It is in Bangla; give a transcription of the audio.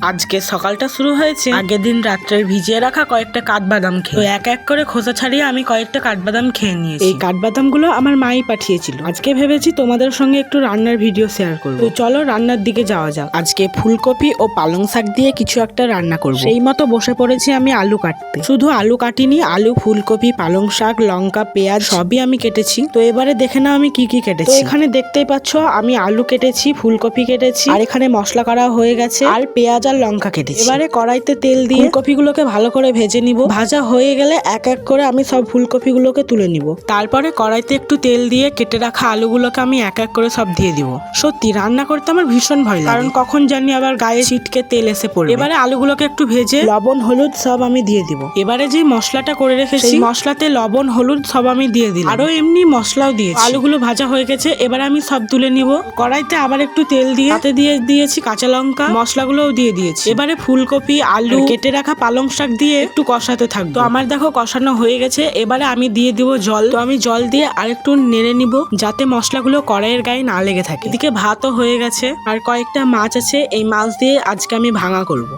আজকে সকালটা শুরু হয়েছে আগের দিন রাত্রে ভিজিয়ে রাখা কয়েকটা কাঠবাদাম খেয়ে। তো এক এক করে খোসা ছাড়িয়ে আমি কয়েকটা কাঠবাদাম খেয়ে নিয়েছি। এই কাঠবাদাম গুলো আমার মাই পাঠিয়েছিল। আজকে ভেবেছি তোমাদের সঙ্গে একটু রান্নার ভিডিও শেয়ার করবো। তো চলো রান্নার দিকে যাওয়া যাক। আজকে ফুলকপি ও পালং শাক দিয়ে কিছু একটা রান্না করবো। সেই মতো বসে পড়েছি আমি আলু কাটতে। শুধু আলু কাটিনি, আলু, ফুলকপি, পালং শাক, লঙ্কা, পেঁয়াজ সবই আমি কেটেছি। তো এবারে দেখে নাও আমি কি কি কেটেছি। তো এখানে দেখতেই পাচ্ছ আমি আলু কেটেছি, ফুলকপি কেটেছি, আর এখানে মশলা করা হয়ে গেছে, আর পেঁয়াজ আর লঙ্কা কেটেছি। এবারে কড়াইতে তেল দিয়ে ফুলকপিগুলোকে ভালো করে ভেজে নিব। ভাজা হয়ে গেলে এক এক করে আমি সব ফুলকপিগুলোকে তুলে নিব। তারপরে কড়াইতে একটু তেল দিয়ে কেটে রাখা আলুগুলোকে আমি এক এক করে সব দিয়ে দিব। সত্যি রান্না করতে আমার ভীষণ ভয় লাগে, কারণ কখন জানি আবার গায়ে ছিটকে তেল এসে পড়বে। এবারে আলুগুলোকে একটু ভেজে লবণ, হলুদ সব আমি দিয়ে দিব। এবারে যে মশলাটা করে রেখেছি সেই মশলাতে লবণ, হলুদ সব আমি দিয়ে দিলাম, আরো এমনি মশলাও দিয়েছি। আলুগুলো ভাজা হয়ে গেছে, এবারে আমি সব তুলে নিব। কড়াইতে আবার একটু তেল দিয়ে তাতে দিয়ে দিয়েছি কাঁচা লঙ্কা, মশলাগুলোও দিয়ে দিয়েছি। এবারে ফুলকপি, আলু, কেটে রাখা পালং শাক দিয়ে একটু কষাতে থাকবো। তো আমার দেখো কষানো হয়ে গেছে। এবারে আমি দিয়ে দিব জল। তো আমি জল দিয়ে আরেকটু নেড়ে নিব, যাতে মশলাগুলো কড়াইয়ের গায়ে না লেগে থাকে। এদিকে ভাতও হয়ে গেছে, আর কয়েকটা মাছ আছে, এই মাছ দিয়ে আজকে আমি ভাঙা করব।